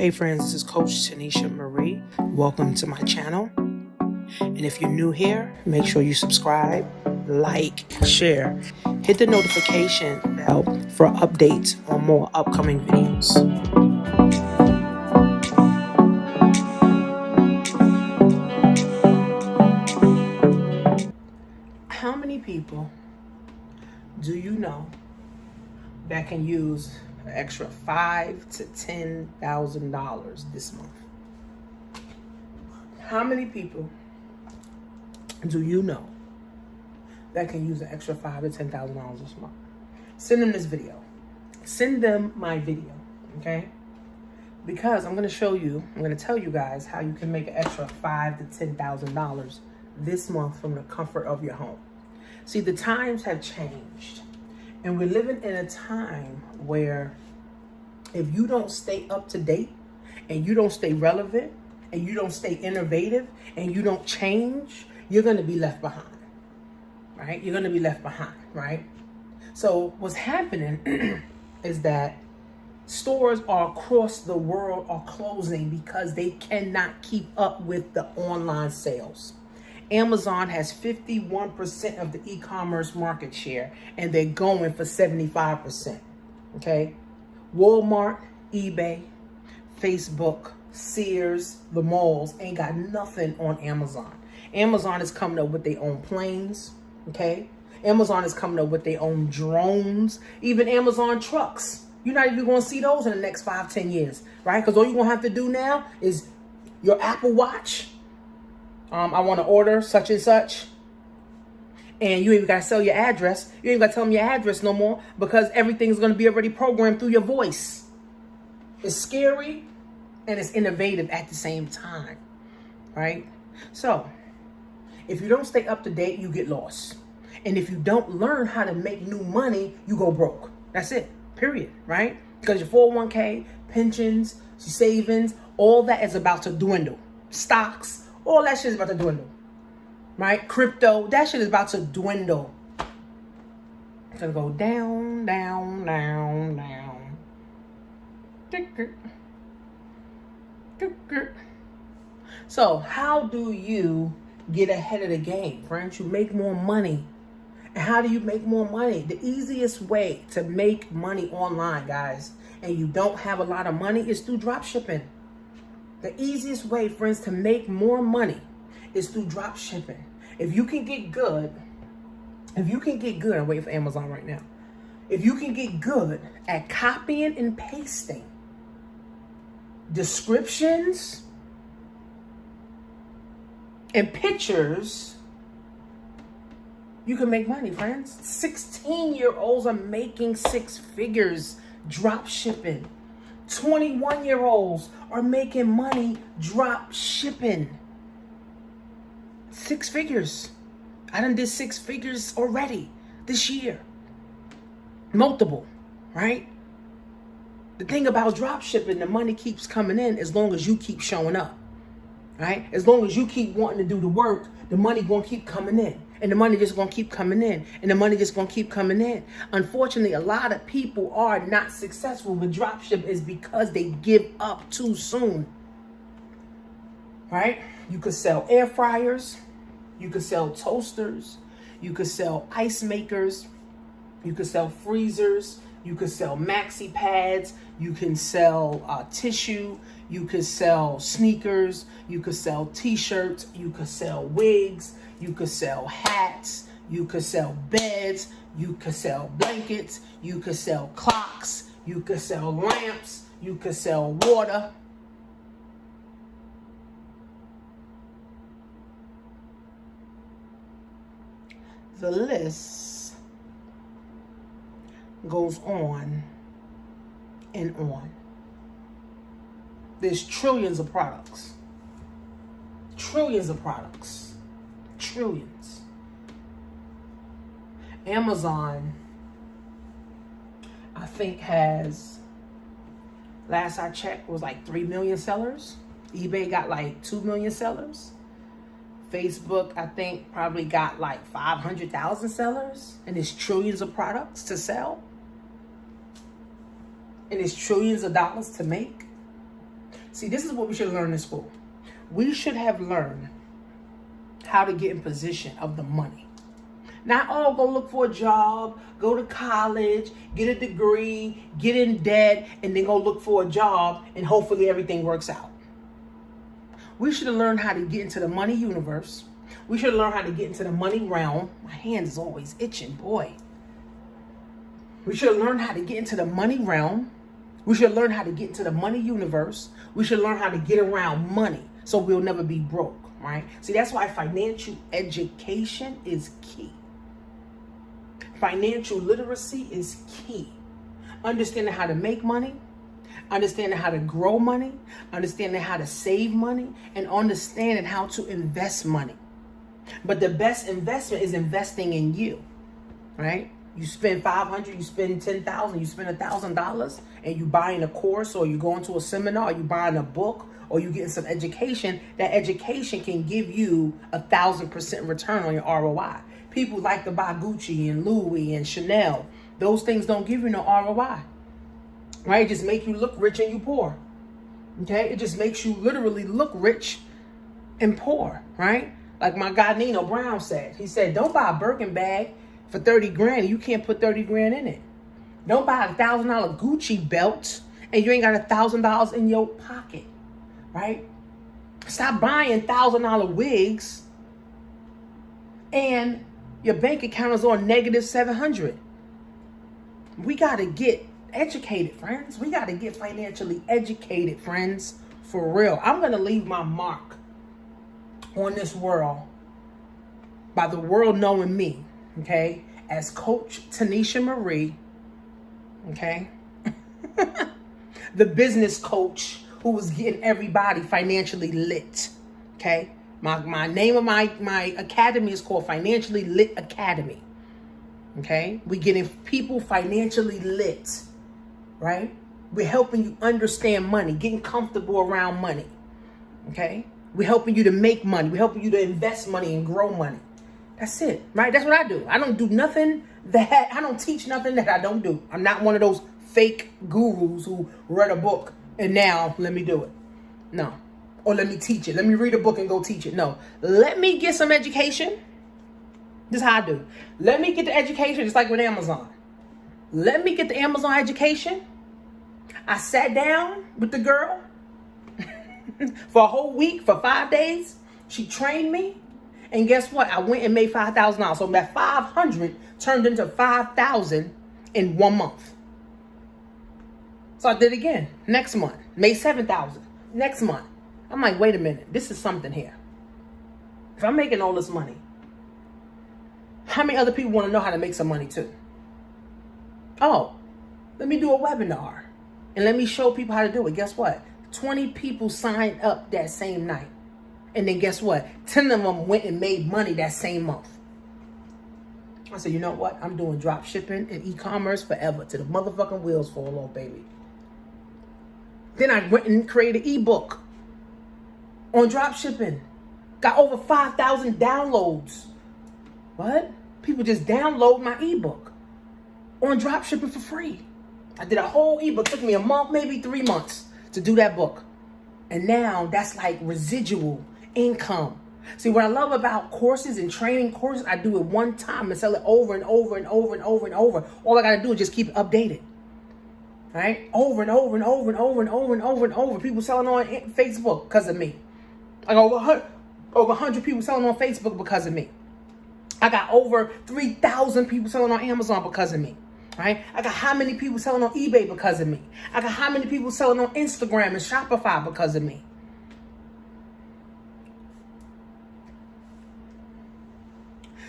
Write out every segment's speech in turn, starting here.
Hey friends, this is Coach Tanisha Marie. Welcome to my channel. And if you're new here, make sure you subscribe, like, share. Hit the notification bell for updates on more upcoming videos. How many people do you know that can use an extra $5,000 to $10,000 this month? How many people do you know that can use an extra $5,000 to $10,000 this month? Send them this video. Send them my video, okay? Because I'm going to tell you guys how you can make an extra $5,000 to $10,000 this month from the comfort of your home. See, the times have changed, and we're living in a time where if you don't stay up to date and you don't stay relevant and you don't stay innovative and you don't change, you're going to be left behind, right? You're going to be left behind, right? So what's happening is that stores all across the world are closing because they cannot keep up with the online sales. Amazon has 51% of the e-commerce market share, and they're going for 75%, okay? Walmart, eBay, Facebook, Sears, the malls ain't got nothing on Amazon. Amazon is coming up with their own planes, okay? Amazon is coming up with their own drones, even Amazon trucks. You're not even going to see those in the next 5-10 years, right? Because all you're going to have to do now is your Apple Watch. I want to order such and such. And you ain't got to sell your address. You ain't got to tell them your address no more because everything's going to be already programmed through your voice. It's scary and it's innovative at the same time, right? So if you don't stay up to date, you get lost. And if you don't learn how to make new money, you go broke. That's it, period, right? Because your 401k, pensions, savings, all that is about to dwindle. Stocks, all that shit is about to dwindle, right? Crypto, that shit is about to dwindle. It's gonna go down, down, down, down. So how do you get ahead of the game, friends? You make more money. And how do you make more money? The easiest way to make money online, guys, and you don't have a lot of money, is through drop shipping. The easiest way, friends, to make more money is through drop shipping. If you can get good, I'm waiting for Amazon right now. If you can get good at copying and pasting descriptions and pictures, you can make money, friends. 16-year-olds are making six figures drop shipping. 21-year-olds are making money drop shipping. 6 figures. I done did 6 figures already this year. Multiple, right? The thing about drop shipping, the money keeps coming in as long as you keep showing up, right? As long as you keep wanting to do the work, the money gonna keep coming in. And the money just gonna keep coming in. And the money just gonna keep coming in. Unfortunately, a lot of people are not successful with dropship is because they give up too soon. Right? You could sell air fryers. You could sell toasters. You could sell ice makers. You could sell freezers. You could sell maxi pads. You can sell tissue. You could sell sneakers. You could sell t-shirts. You could sell wigs. You could sell hats. You could sell beds. You could sell blankets. You could sell clocks. You could sell lamps. You could sell water. The list goes on and on. There's trillions of products. Trillions of products. Trillions. Amazon, I think, has, last I checked, was like 3 million sellers. eBay got like 2 million sellers. Facebook, I think, probably got like 500,000 sellers. And there's trillions of products to sell. And there's trillions of dollars to make. See, this is what we should learn in school. We should have learned how to get in position of the money. Not all go look for a job, go to college, get a degree, get in debt, and then go look for a job and hopefully everything works out. We should have learned how to get into the money universe. We should learn how to get into the money realm. My hand is always itching, boy. We should learn how to get into the money realm. We should learn how to get into the money universe. We should learn how to get around money so we'll never be broke, right? See, that's why financial education is key. Financial literacy is key. Understanding how to make money, understanding how to grow money, understanding how to save money, and understanding how to invest money. But the best investment is investing in you, right? You spend $500, you spend $10,000, you spend $1,000, and you buying a course, or you going to a seminar, or you buying a book, or you getting some education. That education can give you 1,000% return on your ROI. People like to buy Gucci and Louis and Chanel. Those things don't give you no ROI, right? It just make you look rich and you poor. Okay, it just makes you literally look rich and poor, right? Like my guy Nino Brown said. He said, don't buy a Birkin bag for 30 grand and you can't put 30 grand in it. Don't buy a $1,000 Gucci belt and you ain't got $1,000 in your pocket, right? Stop buying $1,000 wigs and your bank account is on negative 700. We got to get educated, friends. We got to get financially educated, friends, for real. I'm going to leave my mark on this world by the world knowing me, okay, as Coach Tanisha Marie, okay, the business coach who was getting everybody financially lit, okay. My name of my academy is called Financially Lit Academy, okay. We getting people financially lit, right? We're helping you understand money, getting comfortable around money, okay. We're helping you to make money. We're helping you to invest money and grow money. That's it, right? That's what I do. I don't do nothing I don't teach nothing that I don't do. I'm not one of those fake gurus who read a book and now let me do it. No. Or let me teach it. Let me read a book and go teach it. No. Let me get some education. This is how I do. Let me get the education, just like with Amazon. Let me get the Amazon education. I sat down with the girl for a whole week, for 5 days. She trained me. And guess what? I went and made $5,000. So that 500 turned into 5,000 in 1 month. So I did it again. Next month, made 7,000. Next month. I'm like, wait a minute. This is something here. If I'm making all this money, how many other people want to know how to make some money too? Oh, let me do a webinar and let me show people how to do it. Guess what? 20 people signed up that same night. And then guess what? 10 of them went and made money that same month. I said, you know what? I'm doing drop shipping and e-commerce forever till the motherfucking wheels fall off, baby. Then I went and created an ebook on drop shipping. Got over 5,000 downloads. What? People just download my ebook on drop shipping for free. I did a whole ebook. Took me a month, maybe 3 months to do that book. And now that's like residual income. See, what I love about courses and training courses, I do it one time and sell it over and over and over and over and over. All I got to do is just keep it updated. Right? Over and over and over and over and over and over and over. People selling on Facebook because of me. I got over 100 people selling on Facebook because of me. I got over 3,000 people selling on Amazon because of me. Right? I got how many people selling on eBay because of me? I got how many people selling on Instagram and Shopify because of me?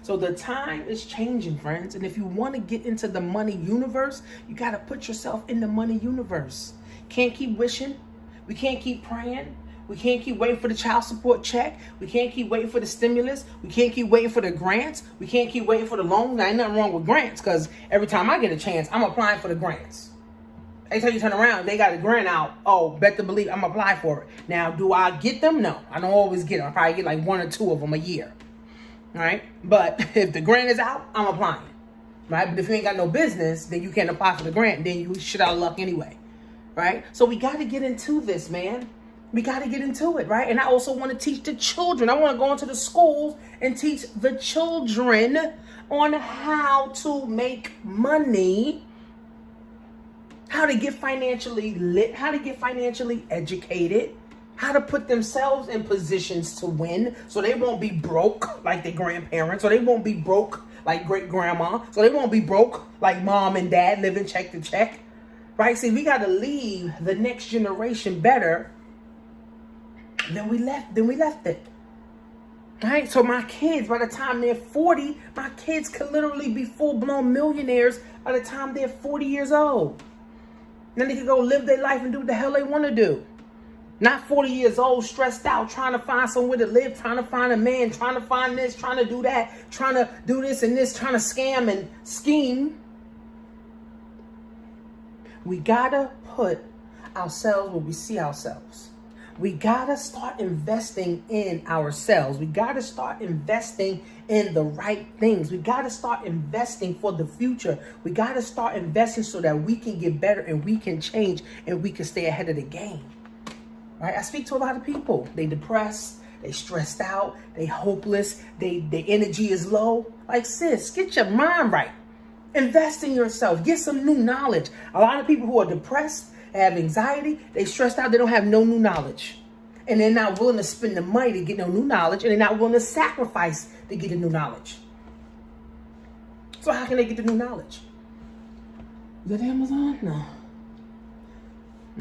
So the time is changing, friends. And if you want to get into the money universe, you got to put yourself in the money universe. Can't keep wishing. We can't keep praying. We can't keep waiting for the child support check. We can't keep waiting for the stimulus. We can't keep waiting for the grants. We can't keep waiting for the loans. Now, ain't nothing wrong with grants because every time I get a chance, I'm applying for the grants. Every time you turn around, they got a grant out. Oh, bet to believe I'm applying for it. Now, do I get them? No, I don't always get them. I probably get like 1 or 2 of them a year. All right. But if the grant is out, I'm applying. Right. But if you ain't got no business, then you can't apply for the grant. Then you shit out of luck anyway. Right. So we got to get into this, man. We got to get into it, right? And I also want to teach the children. I want to go into the schools and teach the children on how to make money, how to get financially lit, how to get financially educated, how to put themselves in positions to win so they won't be broke like their grandparents, so they won't be broke like great grandma, so they won't be broke like mom and dad living check to check, right? See, we got to leave the next generation better than we left it. Right? So my kids, by the time they're 40, my kids could literally be full-blown millionaires by the time they're 40 years old. Then they can go live their life and do what the hell they want to do. Not 40 years old, stressed out, trying to find somewhere to live, trying to find a man, trying to find this, trying to do that, trying to do this and this, trying to scam and scheme. We gotta put ourselves where we see ourselves. We gotta start investing in ourselves. We gotta start investing in the right things. We gotta start investing for the future. We gotta start investing so that we can get better and we can change and we can stay ahead of the game. Right? I speak to a lot of people. They depressed, they stressed out, they hopeless, their energy is low. Like, sis, get your mind right. Invest in yourself. Get some new knowledge. A lot of people who are depressed, have anxiety, they stressed out, they don't have no new knowledge. And they're not willing to spend the money to get no new knowledge, and they're not willing to sacrifice to get the new knowledge. So how can they get the new knowledge? Is that Amazon? No.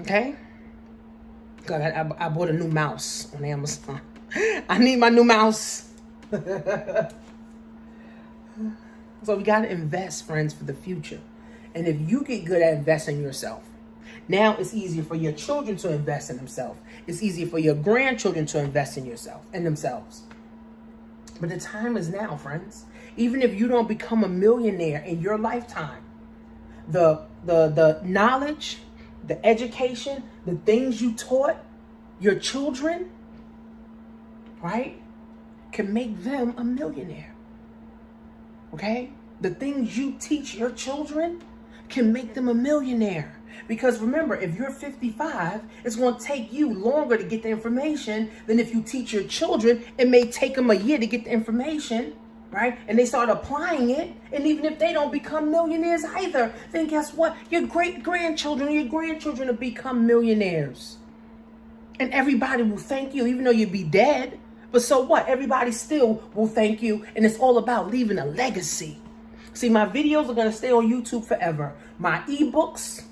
Okay? God, I bought a new mouse on Amazon. I need my new mouse. So we got to invest, friends, for the future. And if you get good at investing in yourself, now it's easier for your children to invest in themselves. It's easier for your grandchildren to invest in themselves. But the time is now, friends. Even if you don't become a millionaire in your lifetime, the knowledge, the education, the things you taught your children, right, can make them a millionaire. Okay? The things you teach your children can make them a millionaire. Because remember, if you're 55, it's going to take you longer to get the information than if you teach your children. It may take them a year to get the information, right? And they start applying it. And even if they don't become millionaires either, then guess what? Your great-grandchildren, will become millionaires. And everybody will thank you, even though you'll be dead. But so what? Everybody still will thank you. And it's all about leaving a legacy. See, my videos are going to stay on YouTube forever. My ebooks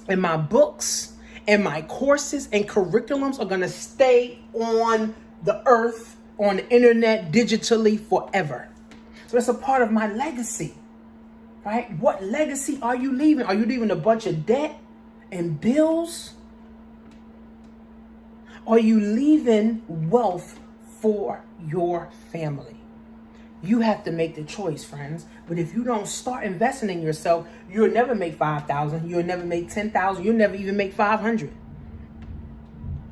and my books and my courses and curriculums are going to stay on the earth, on the internet, digitally forever. So that's a part of my legacy, right? What legacy are you leaving? Are you leaving a bunch of debt and bills? Are you leaving wealth for your family? You have to make the choice, friends. But if you don't start investing in yourself, you'll never make 5,000. You'll never make 10,000. You'll never even make 500.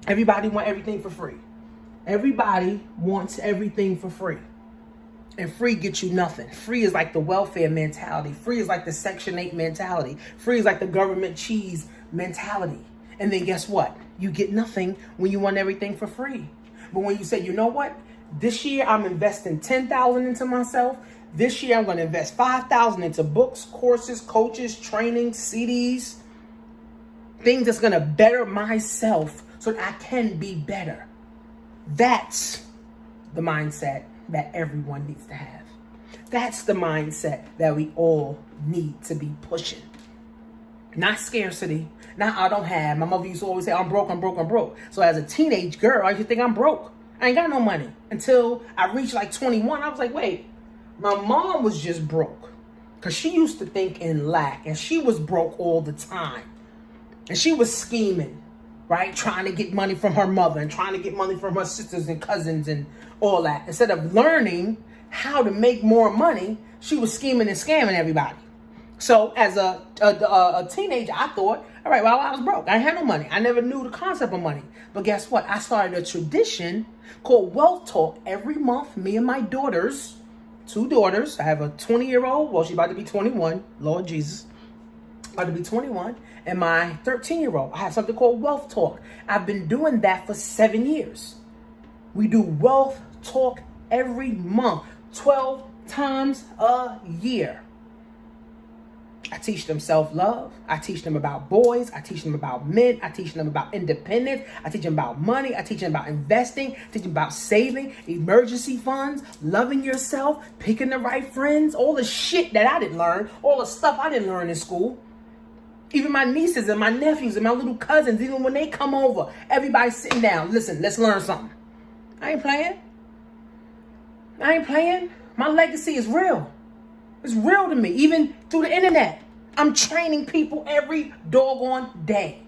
Everybody wants everything for free. Everybody wants everything for free. And free gets you nothing. Free is like the welfare mentality. Free is like the Section 8 mentality. Free is like the government cheese mentality. And then guess what? You get nothing when you want everything for free. But when you say, you know what? This year, I'm investing $10,000 into myself. This year, I'm going to invest $5,000 into books, courses, coaches, training, CDs, things that's going to better myself so that I can be better. That's the mindset that everyone needs to have. That's the mindset that we all need to be pushing. Not scarcity. Not I don't have. My mother used to always say, I'm broke, I'm broke, I'm broke. So as a teenage girl, I used to think I'm broke. I ain't got no money. Until I reached like 21, I was like, wait, my mom was just broke. Because she used to think in lack. And she was broke all the time. And she was scheming, right? Trying to get money from her mother and trying to get money from her sisters and cousins and all that. Instead of learning how to make more money, she was scheming and scamming everybody. So as a teenager, I thought, all right, well, I was broke. I had no money. I never knew the concept of money. But guess what? I started a tradition called Wealth Talk every month. Me and my daughters, 2 daughters. I have a 20-year-old. Well, she's about to be 21. Lord Jesus. about to be 21, and my 13-year-old. I have something called Wealth Talk. I've been doing that for 7 years. We do Wealth Talk every month, 12 times a year. I teach them self-love. I teach them about boys. I teach them about men. I teach them about independence. I teach them about money. I teach them about investing. I teach them about saving, emergency funds, loving yourself, picking the right friends, all the shit that I didn't learn, all the stuff I didn't learn in school. Even my nieces and my nephews and my little cousins, even when they come over, everybody's sitting down. Listen, let's learn something. I ain't playing. I ain't playing. My legacy is real. It's real to me, even through the internet. I'm training people every doggone day.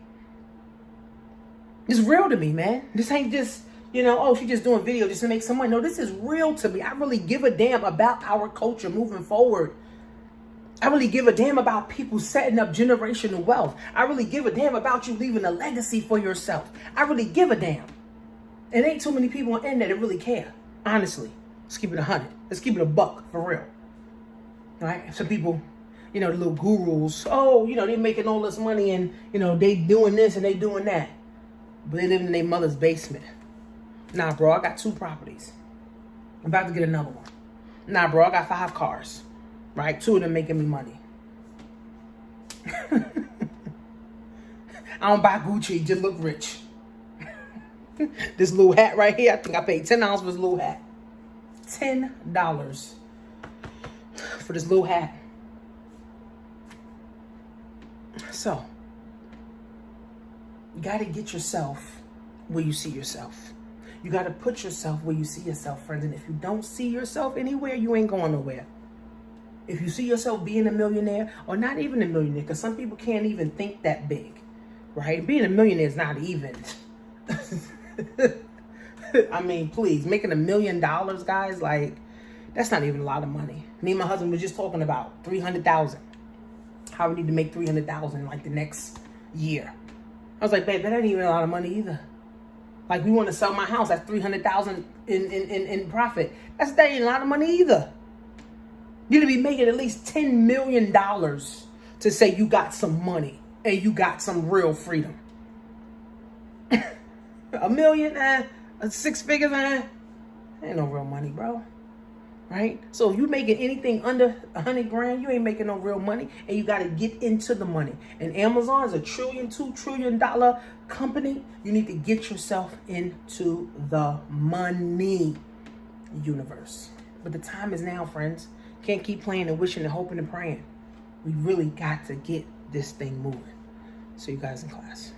It's real to me, man. This ain't just, oh, she's just doing video just to make some money. No, this is real to me. I really give a damn about our culture moving forward. I really give a damn about people setting up generational wealth. I really give a damn about you leaving a legacy for yourself. I really give a damn. It ain't too many people on the internet that really care. Honestly, let's keep it 100. Let's keep it a buck for real. Right? Some people, the little gurus, they making all this money and, they doing this and they doing that. But they live in their mother's basement. Nah, bro, I got 2 properties. I'm about to get another one. Nah, bro, I got 5 cars. Right? 2 of them making me money. I don't buy Gucci, just look rich. This little hat right here, I think I paid $10 for this little hat. $10 for this little hat. So, you got to get yourself where you see yourself. You got to put yourself where you see yourself, friends. And if you don't see yourself anywhere, you ain't going nowhere. If you see yourself being a millionaire, or not even a millionaire, because some people can't even think that big, right? Being a millionaire is not even. I mean, please, making $1 million, guys, like, that's not even a lot of money. Me and my husband were just talking about $300,000. How we need to make $300,000 like the next year. I was like, babe, that ain't even a lot of money either. Like, we want to sell my house at $300,000 in profit. That ain't a lot of money either. You need to be making at least $10 million to say you got some money and you got some real freedom. $1 million, 6 figures, ain't no real money, bro. Right? So if you making anything under 100 grand, you ain't making no real money, and you got to get into the money. And Amazon is a $2 trillion company. You need to get yourself into the money universe. But the time is now, friends. Can't keep playing and wishing and hoping and praying. We really got to get this thing moving. See you guys in class.